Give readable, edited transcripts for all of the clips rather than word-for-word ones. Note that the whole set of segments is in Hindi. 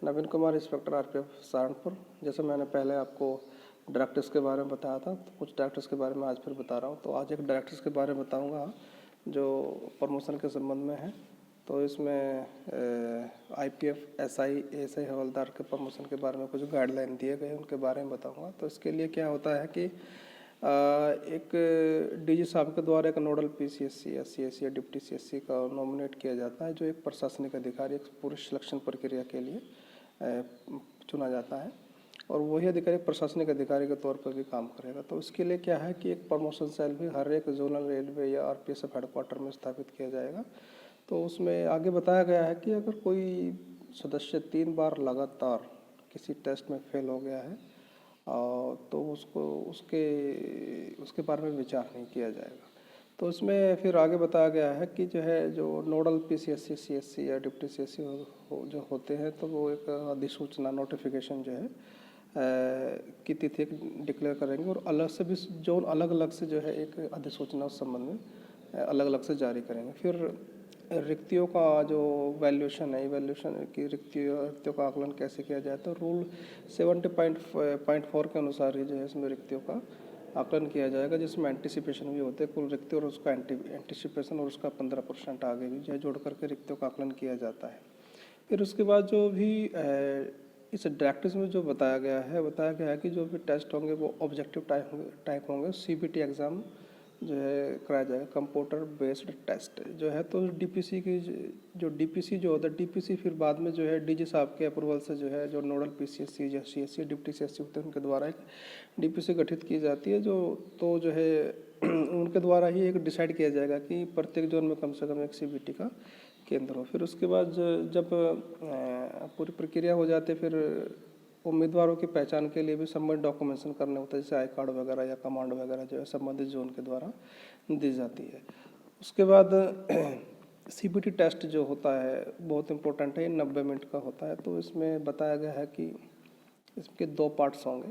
नवीन कुमार, इंस्पेक्टर आरपीएफ सहारनपुर। जैसे मैंने पहले आपको डायरेक्टर्स के बारे में बताया था, तो कुछ डायरेक्टर्स के बारे में आज फिर बता रहा हूँ। तो आज एक डायरेक्टर्स के बारे में बताऊँगा जो प्रमोशन के संबंध में है। तो इसमें आईपीएफ, एसआई, एएसआई हवलदार के प्रमोशन के बारे में कुछ गाइडलाइन दिए गए, उनके बारे में बताऊँगा। तो इसके लिए क्या होता है कि एक डीजी साहब के द्वारा एक नोडल पीसीएससी या सीएससी या डिप्टी सीएससी का नॉमिनेट किया जाता है, जो एक प्रशासनिक अधिकारी एक पूरी सिलेक्शन प्रक्रिया के लिए चुना जाता है, और वही अधिकारी प्रशासनिक अधिकारी के तौर पर भी काम करेगा। तो इसके लिए क्या है कि एक प्रमोशन सेल भी हर एक जोनल रेलवे या आरपीएसएफ हेडक्वार्टर में स्थापित किया जाएगा। तो उसमें आगे बताया गया है कि अगर कोई सदस्य 3 बार लगातार किसी टेस्ट में फेल हो गया है तो उसको उसके बारे में विचार नहीं किया जाएगा। तो इसमें फिर आगे बताया गया है कि जो नोडल पीसीएससी, सीएससी या डिप्टी सीएससी जो होते हैं, तो वो एक अधिसूचना नोटिफिकेशन जो है की तिथि डिक्लेयर करेंगे, और अलग से भी जोन अलग अलग से जो है एक अधिसूचना उस संबंध में अलग अलग से जारी करेंगे। फिर रिक्तियों का जो वैल्यूएशन है, वैल्यूएशन की रिक्तियों का आकलन कैसे किया जाए, तो रूल 70.4 के अनुसार ही जो है इसमें रिक्तियों का आकलन किया जाएगा, जिसमें एंटिसिपेशन भी होते हैं। कुल रिक्ति और उसका एंटिसिपेशन और उसका 15% आगे भी जो है जोड़ करके रिक्तियों का आकलन किया जाता है। फिर उसके बाद जो भी इस डायरेक्टिव्स में जो बताया गया है कि जो भी टेस्ट होंगे वो ऑब्जेक्टिव टाइप होंगे। सीबीटी एग्ज़ाम जो है कराया जाएगा, कंप्यूटर बेस्ड टेस्ट जो है। तो डीपीसी की जो डीपीसी जो होता है, डीपीसी फिर बाद में जो है डीजी साहब के अप्रूवल से जो है जो नोडल पीसीएससी या सीएससी डिप्टी सीएससी होते हैं, उनके द्वारा एक डीपीसी गठित की जाती है, तो जो है उनके द्वारा ही एक डिसाइड किया जाएगा कि प्रत्येक जोन में कम से कम एक सीबीटी का केंद्र हो। फिर उसके बाद जब पूरी प्रक्रिया हो जाती है, फिर उम्मीदवारों की पहचान के लिए भी संबंधित डॉक्यूमेंटेशन करने होता है, जैसे आई कार्ड वगैरह या कमांड वगैरह जो है संबंधित जोन के द्वारा दी जाती है। उसके बाद सीबीटी टेस्ट जो होता है बहुत इम्पोर्टेंट है, 90 मिनट का होता है। तो इसमें बताया गया है कि इसके 2 पार्ट्स होंगे,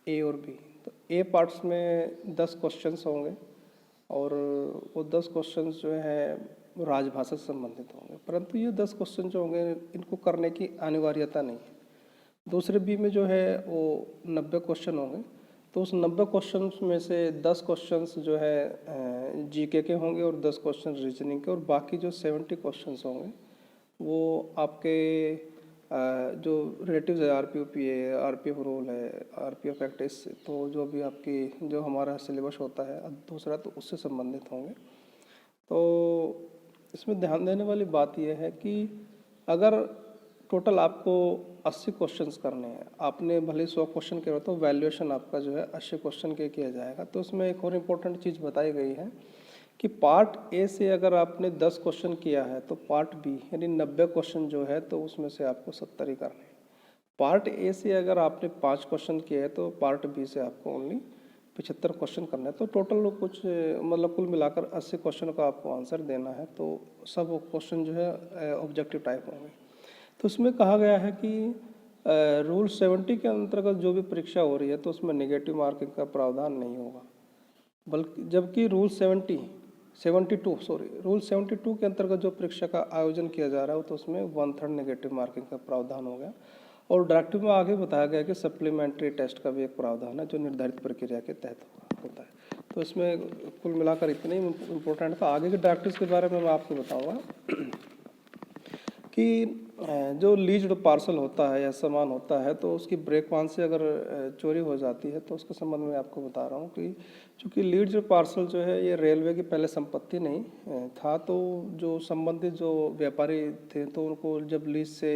ए और बी। तो ए पार्ट्स में 10 क्वेश्चंस होंगे, और वो 10 क्वेश्चंस जो है राजभाषा से संबंधित होंगे, परंतु ये 10 क्वेश्चन जो होंगे इनको करने की अनिवार्यता नहीं है। दूसरे बी में जो है वो 90 क्वेश्चन होंगे। तो उस 90 क्वेश्चन में से 10 क्वेश्चंस जो है जीके के होंगे और 10 क्वेश्चन रीजनिंग के, और बाकी जो 70 क्वेश्चंस होंगे वो आपके जो रिलेटिव्स है, आरपीओपी है, आरपीएफ रूल है, आरपीएफ एक्ट, इस तो जो भी आपकी जो हमारा सिलेबस होता है दूसरा, तो उससे संबंधित होंगे। तो इसमें ध्यान देने वाली बात यह है कि अगर टोटल आपको 80 क्वेश्चंस करने हैं, आपने भले 100 क्वेश्चन किया तो वैल्यूएशन आपका जो है 80 क्वेश्चन के किया जाएगा। तो उसमें एक और इम्पोर्टेंट चीज़ बताई गई है कि पार्ट ए से अगर आपने 10 क्वेश्चन किया है, तो पार्ट बी यानी 90 क्वेश्चन जो है तो उसमें से आपको 70 ही करने हैं। पार्ट ए से अगर आपने 5 क्वेश्चन किए हैं, तो पार्ट बी से आपको ओनली 75 क्वेश्चन करना है। तो टोटल कुछ मतलब कुल मिलाकर 80 क्वेश्चन का आपको आंसर देना है। तो सब क्वेश्चन जो है ऑब्जेक्टिव टाइप होंगे। तो उसमें कहा गया है कि रूल 70 के अंतर्गत जो भी परीक्षा हो रही है, तो उसमें नेगेटिव मार्किंग का प्रावधान नहीं होगा, बल्कि जबकि रूल 72 के अंतर्गत जो परीक्षा का आयोजन किया जा रहा है, तो उसमें 1/3 नेगेटिव मार्किंग का प्रावधान हो गया। और डायरेक्टिव में आगे बताया गया कि सप्लीमेंट्री टेस्ट का भी एक प्रावधान है, जो निर्धारित प्रक्रिया के तहत होता है। तो इसमें कुल मिलाकर इतने ही इम्पोर्टेंट था। आगे के डायरेक्टिव्स के बारे में मैं आपको बताऊँगा कि जो लीज्ड पार्सल होता है या सामान होता है, तो उसकी ब्रेक वाहन से अगर चोरी हो जाती है, तो उसके संबंध में आपको बता रहा हूँ कि चूँकि लीज्ड पार्सल जो है ये रेलवे की पहले संपत्ति नहीं था, तो जो संबंधित जो व्यापारी थे, तो उनको जब लीज से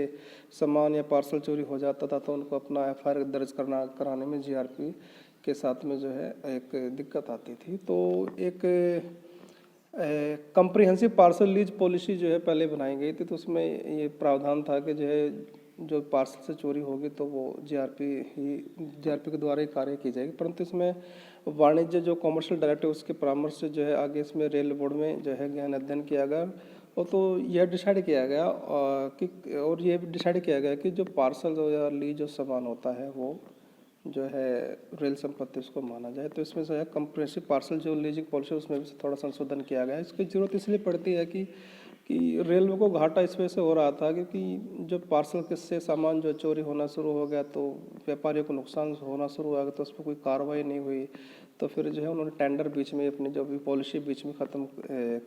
सामान या पार्सल चोरी हो जाता था, तो उनको अपना एफआईआर दर्ज कराने में जीआरपी के साथ में जो है एक दिक्कत आती थी। तो एक कम्प्रिहेंसिव पार्सल लीज पॉलिसी जो है पहले बनाई गई थी। तो उसमें ये प्रावधान था कि जो पार्सल से चोरी होगी तो वो जीआरपी के द्वारा ही कार्य की जाएगी। परंतु इसमें वाणिज्य जो कॉमर्शियल डायरेक्टिव उसके परामर्श से जो है आगे इसमें रेल बोर्ड में जो है गहन अध्ययन किया गया, और तो यह डिसाइड किया गया कि जो पार्सल या लीज जो सामान होता है वो जो है रेल संपत्ति उसको माना जाए। तो इसमें जो है कंप्रिहेंसिव पार्सल जो लीजिंग पॉलिसी उसमें भी थोड़ा संशोधन किया गया है। इसकी ज़रूरत इसलिए पड़ती है कि कि रेलवे को घाटा इस वजह से हो रहा था क्योंकि जब पार्सल से सामान जो चोरी होना शुरू हो गया तो व्यापारियों को नुकसान होना शुरू हो गया, तो उस पर कोई कार्रवाई नहीं हुई। तो फिर जो है उन्होंने टेंडर बीच में अपनी जो भी पॉलिसी बीच में ख़त्म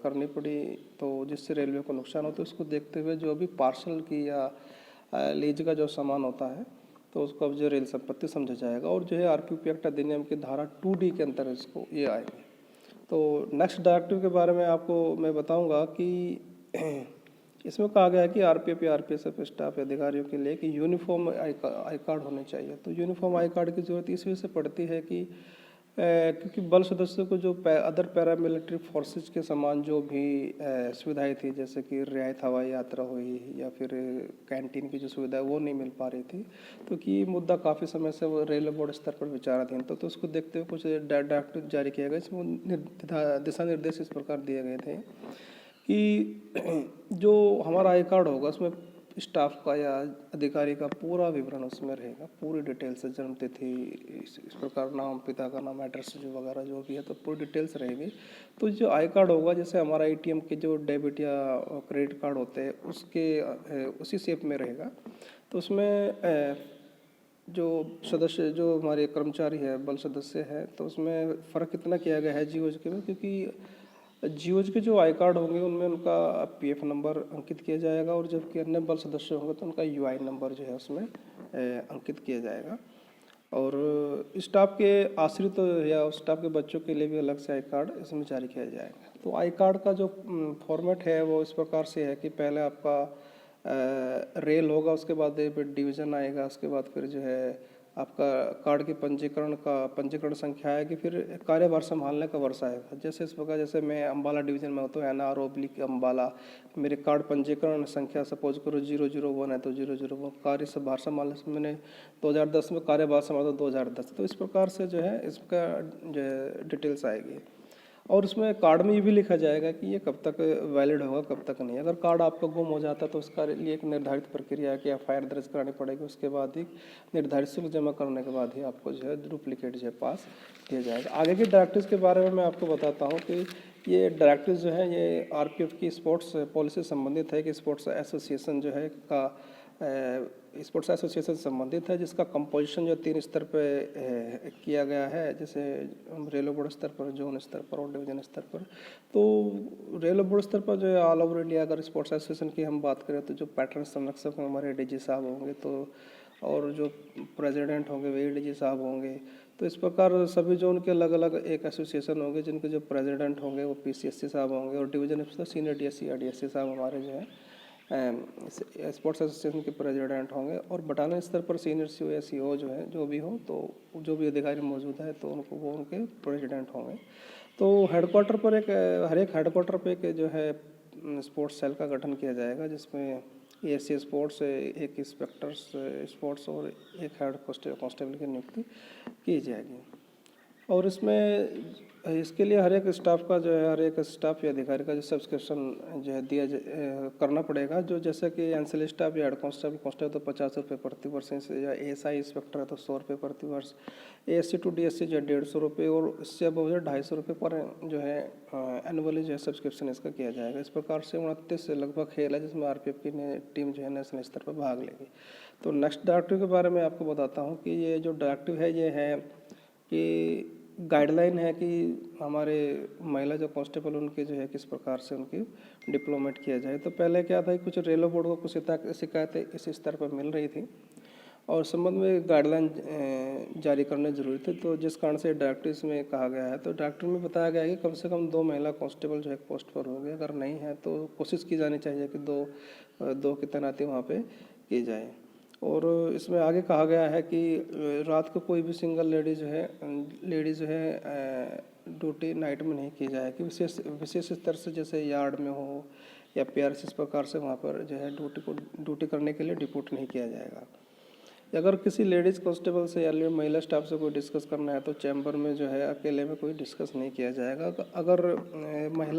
करनी पड़ी, तो जिससे रेलवे को नुकसान होता है। उसको देखते हुए जो भी पार्सल की या लीज का जो सामान होता है तो उसको अब जो रेल संपत्ति समझा जाएगा, और जो है आरपीओपी एक्ट अधिनियम की धारा 2D के अंतर इसको ये आएंगे। तो नेक्स्ट डायरेक्टिव के बारे में आपको मैं बताऊंगा कि इसमें कहा गया है कि आरपीएफ या आरपीएसएफ स्टाफ अधिकारियों के लिए कि यूनिफॉर्म आई कार्ड होने चाहिए। तो यूनिफॉर्म आई कार्ड की ज़रूरत इस वजह से पड़ती है कि क्योंकि बल सदस्यों को जो अदर पैरामिलिट्री फोर्सेज के समान जो भी सुविधाएं थी, जैसे कि रियायत हवाई यात्रा हुई या फिर कैंटीन की जो सुविधा है वो नहीं मिल पा रही थी। तो कि मुद्दा काफ़ी समय से वो रेलवे बोर्ड स्तर पर विचाराधीन था। तो उसको देखते हुए कुछ डायरेक्टिव जारी किया गया, इसमें दिशा निर्देश इस प्रकार दिए गए थे कि जो हमारा आई कार्ड होगा उसमें स्टाफ का या अधिकारी का पूरा विवरण उसमें रहेगा, पूरी डिटेल से जन्म तिथि, इस प्रकार नाम, पिता का नाम, एड्रेस जो वगैरह जो भी है, तो पूरी डिटेल्स रहेगी। तो जो आई कार्ड होगा, जैसे हमारा एटीएम के जो डेबिट या क्रेडिट कार्ड होते हैं उसके उसी शेप में रहेगा। तो उसमें जो सदस्य जो हमारे कर्मचारी है, बल सदस्य है, तो उसमें फ़र्क इतना किया गया है जीओज के में, क्योंकि जीओज के जो आई कार्ड होंगे उनमें उनका पीएफ नंबर अंकित किया जाएगा, और जबकि अन्य बल सदस्य होंगे तो उनका यूआई नंबर जो है उसमें अंकित किया जाएगा। और स्टाफ के आश्रित या स्टाफ के बच्चों के लिए भी अलग से आई कार्ड इसमें जारी किया जाएगा। तो आई कार्ड का जो फॉर्मेट है वो इस प्रकार से है कि पहले आपका रेल होगा, उसके बाद फिर डिवीज़न आएगा, उसके बाद फिर जो है आपका कार्ड की पंजीकरण संख्या आएगी, फिर कार्यभार संभालने का वर्ष आएगा। जैसे इस प्रकार, जैसे मैं अम्बाला डिवीज़न में होता हूँ, NR/ अम्बाला, मेरे कार्ड पंजीकरण संख्या सपोज करो 001 है तो 001 कार्यभार संभालने से मैंने 2010 में कार्यभार संभाला, 2010। तो इस प्रकार से जो है इसका जो है डिटेल्स आएगी, और उसमें कार्ड में ये भी लिखा जाएगा कि ये कब तक वैलिड होगा, कब तक नहीं। अगर कार्ड आपका गुम हो जाता है तो उसका लिए एक निर्धारित प्रक्रिया है कि FIR दर्ज करानी पड़ेगी, उसके बाद ही निर्धारित शुल्क जमा करने के बाद ही आपको जो है डुप्लीकेट जो है पास किया जाएगा। आगे की डायरेक्टिव्स के बारे में मैं आपको बताता हूँ कि ये डायरेक्टिव्स जो है ये RPF की स्पोर्ट्स पॉलिसी से संबंधित है कि स्पोर्ट्स एसोसिएशन जो है का स्पोर्ट्स एसोसिएशन से संबंधित है, जिसका कंपोजिशन जो 3 स्तर पे किया गया है, जैसे रेलवे बोर्ड स्तर पर, जोन स्तर पर और डिवीजन स्तर पर। तो रेलवे बोर्ड स्तर पर जो है ऑल ओवर इंडिया अगर स्पोर्ट्स एसोसिएशन की हम बात करें तो जो पैटर्न संरक्षक हमारे DG साहब होंगे, तो और जो प्रेसिडेंट होंगे वही DG साहब होंगे। तो इस प्रकार सभी जोन के अलग अलग एक एसोसिएशन होंगे, जिनके जो प्रेसिडेंट होंगे वो PCSC साहब होंगे, और डिवीजन सीनियर DSC RDSC साहब हमारे जो है स्पोर्ट्स एसोसिएशन के प्रेसिडेंट होंगे, और बटालियन स्तर पर सीनियर CO या CO जो है जो भी हो, तो जो भी अधिकारी मौजूद है तो उनको वो उनके प्रेसिडेंट होंगे। तो हेडक्वार्टर पर हर एक हेडक्वार्टर पर एक जो है स्पोर्ट्स सेल का गठन किया जाएगा, जिसमें ASC स्पोर्ट्स, एक इंस्पेक्टर स्पोर्ट्स और एक हेड कांस्टेबल की नियुक्ति की जाएगी। और इसके लिए हर एक स्टाफ का जो है, हर एक स्टाफ या अधिकारी का जो सब्सक्रिप्शन जो है करना पड़ेगा। जो जैसे कि एंसिल स्टाफ या हेड कांस्टेबल तो 50 रुपये प्रति वर्ष, या ASI इंस्पेक्टर है तो 100 रुपये प्रति वर्ष, ASC to DSC जो है 150 रुपये, और इससे अब 250 रुपये पर जो है एनुअली जो है सब्सक्रिप्शन इसका किया जाएगा। इस प्रकार से 29 से लगभग खेल है जिसमें RPF की टीम जो है नेशनल स्तर पर भाग लेगी। तो नेक्स्ट डायरेक्टिव के बारे में आपको बताता हूँ कि ये जो डायरेक्टिव है ये है कि गाइडलाइन है कि हमारे महिला जो कांस्टेबल उनके जो है किस प्रकार से उनकी डिप्लोमेट किया जाए। तो पहले क्या था कि कुछ रेलवे बोर्ड को कुछ शिकायतें इस स्तर पर मिल रही थी और संबंध में गाइडलाइन जारी करने जरूरी थे, तो जिस कारण से डायरेक्टिव में कहा गया है। तो डायरेक्टिव में बताया गया है कि कम से कम 2 महिला कांस्टेबल जो है पोस्ट पर होंगे, अगर नहीं है तो कोशिश की जानी चाहिए कि दो की तैनाती वहाँ पे की जाए। और इसमें आगे कहा गया है कि रात को कोई भी सिंगल लेडी जो है ड्यूटी नाइट में नहीं की जाएगी, विशेष स्तर से जैसे यार्ड में हो या PRC, इस प्रकार से वहाँ पर जो है ड्यूटी करने के लिए डिप्यूट नहीं किया जाएगा। अगर किसी लेडीज़ कांस्टेबल से या महिला स्टाफ से कोई डिस्कस करना है तो चैम्बर में जो है अकेले में कोई डिस्कस नहीं किया जाएगा। अगर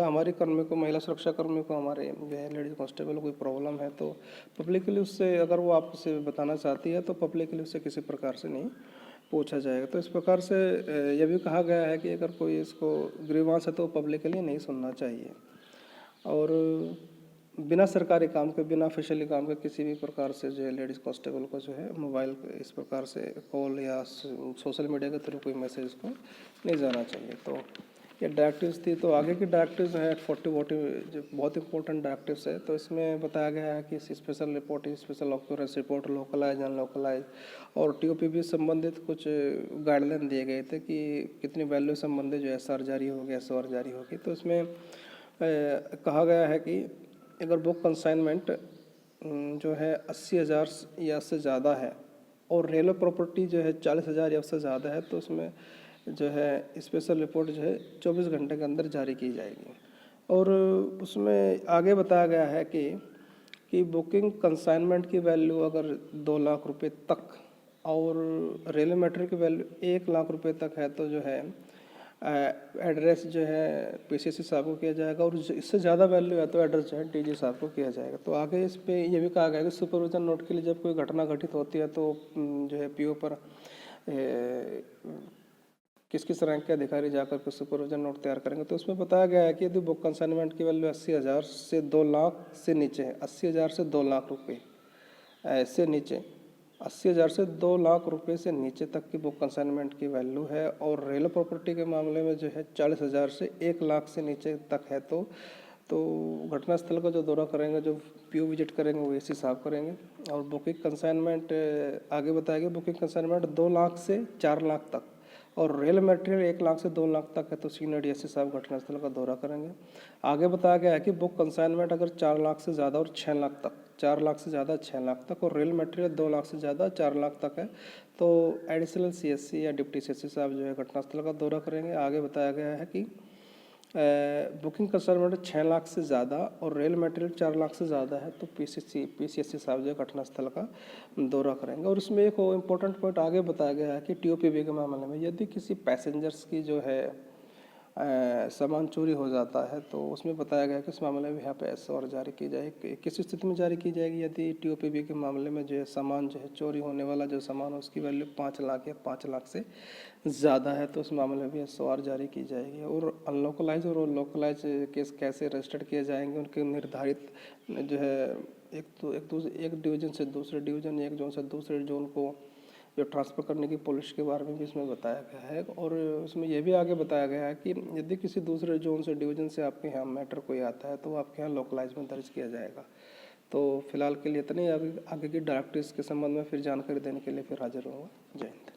हमारी कर्मी को, महिला सुरक्षा कर्मी को, हमारे जो है लेडीज़ कांस्टेबल कोई प्रॉब्लम है तो पब्लिकली उससे, अगर वो आपसे बताना चाहती है तो पब्लिकली उससे किसी प्रकार से नहीं पूछा जाएगा। तो इस प्रकार से यह भी कहा गया है कि अगर कोई इसको ग्रीवांस है तो पब्लिकली नहीं सुनना चाहिए। और बिना सरकारी काम के, बिना ऑफिशियली काम के किसी भी प्रकार से जो है लेडीज़ कांस्टेबल को जो है मोबाइल पे इस प्रकार से कॉल या सोशल मीडिया के थ्रू कोई मैसेज को नहीं जाना चाहिए। तो ये डायरेक्टिव्स थी। तो आगे की डायरेक्टिव्स है 40 जो बहुत इंपॉर्टेंट डायरेक्टिव्स है। तो इसमें बताया गया है कि special reporting, special occurrence report, localise, unlocalise और टीओपीबी संबंधित कुछ गाइडलाइन दिए गए थे कि कितनी वैल्यू संबंधित जो एसआर जारी होगी, एसओआर जारी होगी। तो इसमें कहा गया है कि अगर बुक कंसाइनमेंट जो है 80,000 या उससे ज़्यादा है और रेलवे प्रॉपर्टी जो है 40,000 या उससे ज़्यादा है, तो उसमें जो है स्पेशल रिपोर्ट जो है 24 घंटे के अंदर जारी की जाएगी। और उसमें आगे बताया गया है कि बुकिंग कंसाइनमेंट की वैल्यू अगर 2 लाख रुपए तक और रेलवे मटेरियल की वैल्यू 1 लाख रुपए तक है तो जो है एड्रेस जो है पीसीसी साहब को किया जाएगा, और इससे ज़्यादा वैल्यू है तो एड्रेस जो है डीजी साहब को किया जाएगा। तो आगे इस पे ये भी कहा गया कि सुपरविजन नोट के लिए जब कोई घटना घटित होती है तो जो है पीओ पर किस किस रैंक के अधिकारी जाकर के सुपरविजन नोट तैयार करेंगे। तो उसमें बताया गया है कि यदि बुक कंसाइनमेंट की वैल्यू 80,000 से 2 लाख से नीचे है, 80,000 से 2 लाख रुपये ऐसे नीचे, 80,000 से 2 लाख रुपए से नीचे तक की बुक कंसाइनमेंट की वैल्यू है, और रेल प्रॉपर्टी के मामले में जो है 40,000 से 1 लाख से नीचे तक है तो घटनास्थल का जो दौरा करेंगे, जो पीओ विजिट करेंगे वो एसी साहब करेंगे। और बुकिंग कंसाइनमेंट आगे बताया गया, बुकिंग कंसाइनमेंट 2 लाख से 4 लाख तक और रेल मटेरियल 1 लाख से 2 लाख तक है तो सीनियर डीएसपी साहब घटनास्थल का दौरा करेंगे। आगे बताया गया है कि बुक कंसाइनमेंट अगर 4 लाख से ज़्यादा और 6 लाख तक, 4 लाख से ज़्यादा 6 लाख तक और रेल मटेरियल 2 लाख से ज़्यादा 4 लाख तक है तो एडिशनल सीएससी या डिप्टी सीएससी साहब जो है घटनास्थल का दौरा करेंगे। आगे बताया गया है कि बुकिंग कंसाइनमेंट 6 लाख से ज़्यादा और रेल मटेरियल 4 लाख से ज़्यादा है तो पीसीएससी साहब जो है घटनास्थल का दौरा करेंगे। और उसमें एक इम्पोर्टेंट पॉइंट आगे बताया गया है कि टीओपीबी के मामले में यदि किसी पैसेंजर्स की जो है सामान चोरी हो जाता है तो उसमें बताया गया कि इस मामले में यहाँ पे एसओआर जारी की जाएगी। किस स्थिति में जारी की जाएगी? यदि टीओपीबी के मामले में जो है सामान जो है चोरी होने वाला जो सामान है उसकी वैल्यू 5 लाख या 5 लाख से ज़्यादा है तो उस मामले में एसओआर जारी की जाएगी। और अनलोकलाइज और लोकलाइज केस कैसे रजिस्टर्ड किए जाएंगे, उनके निर्धारित जो है एक डिवीज़न से दूसरे डिवीज़न, एक जोन से दूसरे जोन को जो ट्रांसफ़र करने की पॉलिसी के बारे में भी इसमें बताया गया है। और इसमें यह भी आगे बताया गया है कि यदि किसी दूसरे जोन से डिवीज़न से आपके यहाँ मैटर कोई आता है तो आपके यहाँ लोकलाइज में दर्ज किया जाएगा। तो फिलहाल के लिए इतने आगे की डायरेक्टिव्स के संबंध में फिर जानकारी देने के लिए फिर हाजिर होगा। जय हिंद।